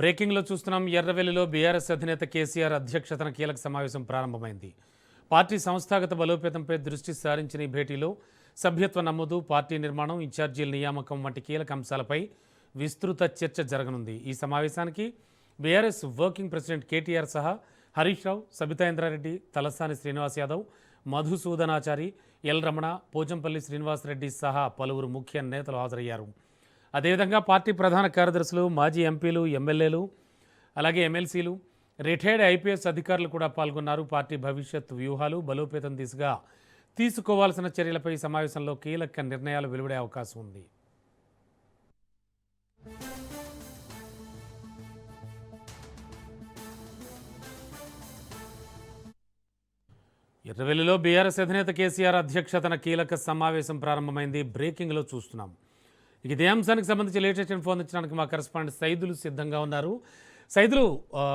బ్రేకింగ్లో చూస్తున్నాం. ఎర్రవెల్లిలో బీఆర్ఎస్ అధినేత కేసీఆర్ అధ్యక్షతన కీలక సమావేశం ప్రారంభమైంది. పార్టీ సంస్థాగత బలోపేతంపై దృష్టి సారించిన ఈ భేటీలో సభ్యత్వ నమోదు, పార్టీ నిర్మాణం, ఇన్ఛార్జీల నియామకం వంటి కీలక అంశాలపై విస్తృత చర్చ జరగనుంది. ఈ సమావేశానికి బీఆర్ఎస్ వర్కింగ్ ప్రెసిడెంట్ కేటీఆర్ సహా హరీష్ రావు, సబితా ఇంద్రారెడ్డి, తలసాని శ్రీనివాస్ యాదవ్, మధుసూదనాచారి, ఎల్ రమణ, పోచంపల్లి శ్రీనివాసరెడ్డి సహా పలువురు ముఖ్య నేతలు హాజరయ్యారు. అదేవిధంగా పార్టీ ప్రధాన కార్యదర్శులు, మాజీ ఎంపీలు, ఎమ్మెల్యేలు, అలాగే ఎమ్మెల్సీలు, రిటైర్డ్ ఐపీఎస్ అధికారులు కూడా పాల్గొన్నారు. పార్టీ భవిష్యత్ వ్యూహాలు బలోపేతం దిశగా తీసుకోవాల్సిన చర్యలపై సమావేశంలో కీలక నిర్ణయాలు వెలువడే అవకాశం ఉంది. ఎర్రవెల్లిలో బీఆర్ఎస్ అధినేత కేసీఆర్ అధ్యక్షతన కీలక సమావేశం ప్రారంభమైంది. బ్రేకింగ్లో చూస్తున్నాం. ఇదే అంశానికి సంబంధించి లేటెస్ట్ ఇన్ఫో అందించడానికి మా కరెస్పాండెంట్ సైదులు సిద్ధంగా ఉన్నారు. సైదులు,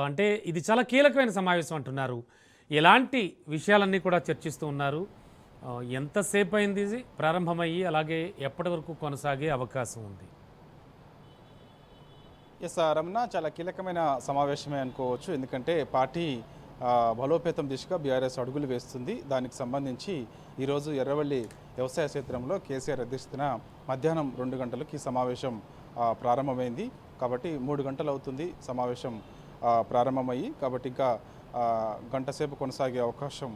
అంటే ఇది చాలా కీలకమైన సమావేశం అంటున్నారు. ఎలాంటి విషయాలన్నీ కూడా చర్చిస్తూ ఉన్నారు? ఎంతసేపు అయింది ఇది ప్రారంభమయ్యి, అలాగే ఎప్పటి వరకు కొనసాగే అవకాశం ఉంది? ఎస్ రమణ, చాలా కీలకమైన సమావేశమే అనుకోవచ్చు. ఎందుకంటే పార్టీ బలోపేతం దిశగా బీఆర్ఎస్ అడుగులు వేస్తుంది. దానికి సంబంధించి ఈరోజు ఎర్రవల్లి వ్యవసాయ క్షేత్రంలో కేసీఆర్ అధ్యక్షతన మధ్యాహ్నం 2 గంటలకు ఈ సమావేశం ప్రారంభమైంది. కాబట్టి 3 గంటలు అవుతుంది సమావేశం ప్రారంభమయ్యి. కాబట్టి ఇంకా గంట సేపు కొనసాగే అవకాశం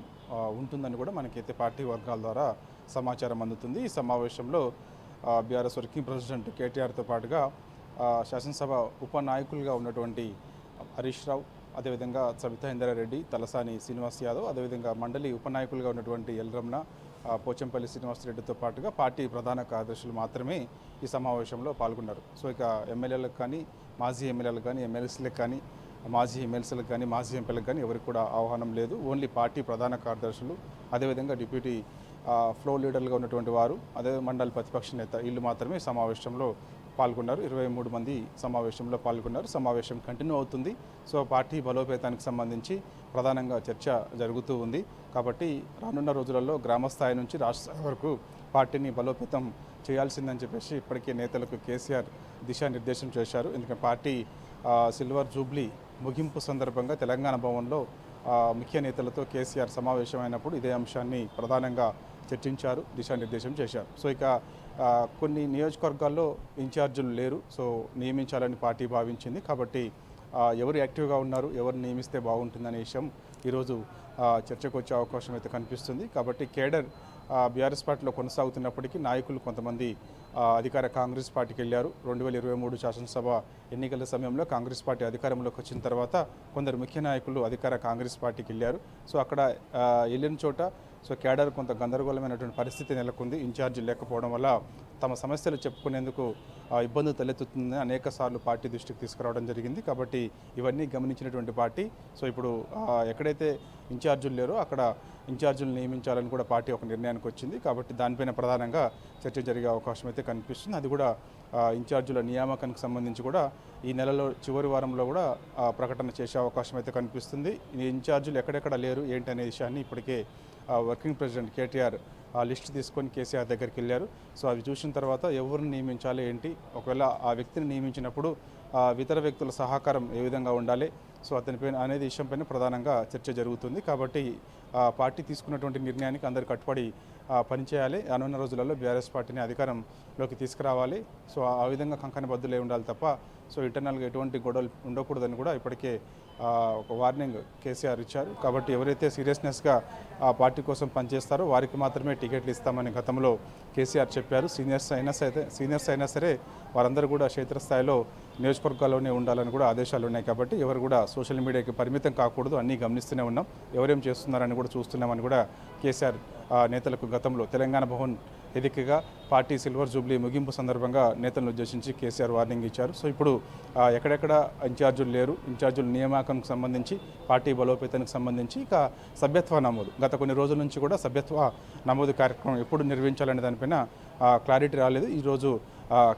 ఉంటుందని కూడా మనకైతే పార్టీ వర్గాల ద్వారా సమాచారం అందుతుంది. ఈ సమావేశంలో బీఆర్ఎస్ వర్కింగ్ ప్రెసిడెంట్ కేటీఆర్తో పాటుగా శాసనసభ ఉపనాయకులుగా ఉన్నటువంటి హరీష్ రావు, అదేవిధంగా సబితా ఇంద్రారెడ్డి, తలసాని శ్రీనివాస్ యాదవ్, అదేవిధంగా మండలి ఉపనాయకులుగా ఉన్నటువంటి ఎల్ రమణ, పోచంపల్లి శ్రీనివాసరెడ్డితో పాటుగా పార్టీ ప్రధాన కార్యదర్శులు మాత్రమే ఈ సమావేశంలో పాల్గొన్నారు. సో ఇక ఎమ్మెల్యేలకు కానీ, మాజీ ఎమ్మెల్యేలకు కానీ, ఎమ్మెల్సీలకు కానీ, మాజీ ఎమ్మెల్సీలకు కానీ, మాజీ ఎంపీలకు కానీ ఎవరికి కూడా ఆహ్వానం లేదు. ఓన్లీ పార్టీ ప్రధాన కార్యదర్శులు, అదేవిధంగా డిప్యూటీ ఫ్లో లీడర్లుగా ఉన్నటువంటి వారు, అదే మండలి ప్రతిపక్ష నేత వీళ్ళు మాత్రమే సమావేశంలో పాల్గొన్నారు. 23 మంది సమావేశంలో పాల్గొన్నారు. సమావేశం కంటిన్యూ అవుతుంది. సో పార్టీ బలోపేతానికి సంబంధించి ప్రధానంగా చర్చ జరుగుతూ ఉంది. కాబట్టి రానున్న రోజులలో గ్రామ స్థాయి నుంచి రాష్ట్ర స్థాయి వరకు పార్టీని బలోపేతం చేయాల్సిందని చెప్పేసి ఇప్పటికే నేతలకు కేసీఆర్ దిశానిర్దేశం చేశారు. ఎందుకంటే పార్టీ సిల్వర్ జూబ్లీ ముగింపు సందర్భంగా తెలంగాణ భవన్లో ముఖ్య నేతలతో కేసీఆర్ సమావేశమైనప్పుడు ఇదే అంశాన్ని ప్రధానంగా చర్చించారు, దిశానిర్దేశం చేశారు. సో ఇక కొన్ని నియోజకవర్గాల్లో ఇన్ఛార్జీలు లేరు. సో నియమించాలని పార్టీ భావించింది. కాబట్టి ఎవరు యాక్టివ్గా ఉన్నారు, ఎవరు నియమిస్తే బాగుంటుందనే విషయం ఈరోజు చర్చకు వచ్చే అవకాశం అయితే కనిపిస్తుంది. కాబట్టి కేడర్ బీఆర్ఎస్ పార్టీలో కొనసాగుతున్నప్పటికీ నాయకులు కొంతమంది అధికార కాంగ్రెస్ పార్టీకి వెళ్ళారు. 2023 శాసనసభ ఎన్నికల సమయంలో కాంగ్రెస్ పార్టీ అధికారంలోకి వచ్చిన తర్వాత కొందరు ముఖ్య నాయకులు అధికార కాంగ్రెస్ పార్టీకి వెళ్ళారు. సో అక్కడ వెళ్ళిన చోట సో కేడర్ కొంత గందరగోళమైనటువంటి పరిస్థితి నెలకొంది. ఇన్ఛార్జి లేకపోవడం వల్ల తమ సమస్యలు చెప్పుకునేందుకు ఇబ్బంది తలెత్తుతుందని అనేక సార్లు పార్టీ దృష్టికి తీసుకురావడం జరిగింది. కాబట్టి ఇవన్నీ గమనించినటువంటి పార్టీ సో ఇప్పుడు ఎక్కడైతే ఇన్ఛార్జీలు లేరో అక్కడ ఇన్ఛార్జీలు నియమించాలని కూడా పార్టీ ఒక నిర్ణయానికి వచ్చింది. కాబట్టి దానిపైన ప్రధానంగా చర్చ జరిగే అవకాశం అయితే కనిపిస్తుంది. అది కూడా ఇన్ఛార్జీల నియామకానికి సంబంధించి కూడా ఈ నెలలో చివరి వారంలో కూడా ప్రకటన చేసే అవకాశం అయితే కనిపిస్తుంది. ఈ ఇన్ఛార్జీలు ఎక్కడెక్కడ లేరు ఏంటి అనే విషయాన్ని ఇప్పటికే వర్కింగ్ ప్రెసిడెంట్ కేటీఆర్ లిస్ట్ తీసుకొని కేసీఆర్ దగ్గరికి వెళ్ళారు. సో అవి చూసిన తర్వాత ఎవరిని నియమించాలి ఏంటి, ఒకవేళ ఆ వ్యక్తిని నియమించినప్పుడు ఇతర వ్యక్తుల సహకారం ఏ విధంగా ఉండాలి, సో అతనిపైన అనేది విషయంపైన ప్రధానంగా చర్చ జరుగుతుంది. కాబట్టి పార్టీ తీసుకున్నటువంటి నిర్ణయానికి అందరు కట్టుబడి పనిచేయాలి. రానున్న రోజులలో బీఆర్ఎస్ పార్టీని అధికారంలోకి తీసుకురావాలి. సో ఆ విధంగా కంకణబద్దులే ఉండాలి తప్ప సో ఇంటర్నల్గా ఎటువంటి గొడవలు ఉండకూడదని కూడా ఇప్పటికే ఒక వార్నింగ్ కేసీఆర్ ఇచ్చారు. కాబట్టి ఎవరైతే సీరియస్నెస్గా ఆ పార్టీ కోసం పనిచేస్తారో వారికి మాత్రమే టికెట్లు ఇస్తామని గతంలో కేసీఆర్ చెప్పారు. సీనియర్స్ అయినా సరే వారందరూ కూడా క్షేత్రస్థాయిలో నియోజకవర్గాల్లోనే ఉండాలని కూడా ఆదేశాలు ఉన్నాయి. కాబట్టి ఎవరు కూడా సోషల్ మీడియాకి పరిమితం కాకూడదు, అన్నీ గమనిస్తూనే ఉన్నాం, ఎవరేం చేస్తున్నారని కూడా చూస్తున్నామని కూడా కేసీఆర్ నేతలకు గతంలో తెలంగాణ భవన్ ఎదికగా పార్టీ సిల్వర్ జూబ్లీ ముగింపు సందర్భంగా నేతలను ఉద్దేశించి కేసీఆర్ వార్నింగ్ ఇచ్చారు. సో ఇప్పుడు ఎక్కడెక్కడ ఇన్ఛార్జీలు లేరు, ఇన్ఛార్జీల నియామకానికి సంబంధించి, పార్టీ బలోపేతానికి సంబంధించి ఇక సభ్యత్వ నమోదు గత కొన్ని రోజుల నుంచి కూడా సభ్యత్వ నమోదు కార్యక్రమం ఎప్పుడు నిర్వహించాలనే దానిపైన క్లారిటీ రాలేదు. ఈరోజు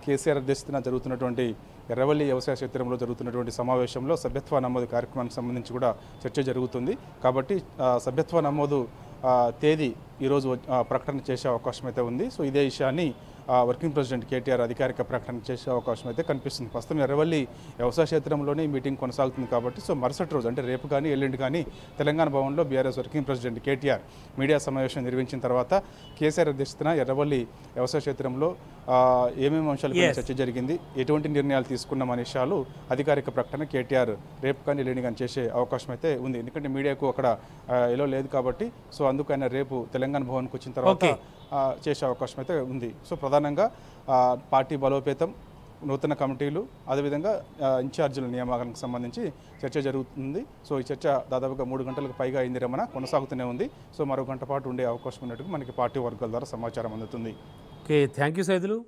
కేసీఆర్ అధ్యక్షతన జరుగుతున్నటువంటి ఎర్రవల్లి వ్యవసాయ క్షేత్రంలో జరుగుతున్నటువంటి సమావేశంలో సభ్యత్వ నమోదు కార్యక్రమానికి సంబంధించి కూడా చర్చ జరుగుతుంది. కాబట్టి సభ్యత్వ నమోదు తేదీ ఈరోజు ప్రకటన చేసే అవకాశం అయితే ఉంది. సో ఇదే విషయాన్ని వర్కింగ్ ప్రెసిడెంట్ కేటీఆర్ అధికారిక ప్రకటన చేసే అవకాశం అయితే కనిపిస్తుంది. ప్రస్తుతం ఎర్రవల్లి వ్యవసాయ క్షేత్రంలోనే ఈ మీటింగ్ కొనసాగుతుంది కాబట్టి సో మరుసటి రోజు అంటే రేపు కానీ ఎల్లుండి కానీ తెలంగాణ భవన్లో BRS working president KTR media సమావేశం నిర్వహించిన తర్వాత కేసీఆర్ అధ్యక్షతన ఎర్రవల్లి వ్యవసాయ క్షేత్రంలో ఏమేమి అంశాలపై చర్చ జరిగింది, ఎటువంటి నిర్ణయాలు తీసుకున్నాం అనే విషయాలు అధికారిక ప్రకటన కేటీఆర్ రేపు కానీ ఎల్లుండి కానీ చేసే అవకాశం అయితే ఉంది. ఎందుకంటే మీడియాకు అక్కడ ఎలో లేదు కాబట్టి సో అందుకు ఆయన రేపు తెలంగాణ భవన్కి వచ్చిన తర్వాత చేసే అవకాశం అయితే ఉంది. సో ప్రధానంగా పార్టీ బలోపేతం, నూతన కమిటీలు, అదేవిధంగా ఇన్ఛార్జీల నియామకానికి సంబంధించి చర్చ జరుగుతుంది. సో ఈ చర్చ దాదాపుగా 3 గంటలకు పైగా అయింది రమణ, కొనసాగుతూనే ఉంది. సో మరో గంట పాటు ఉండే అవకాశం ఉన్నట్టు మనకి పార్టీ వర్గాల ద్వారా సమాచారం అందుతుంది. Okay, thank you Saidulu.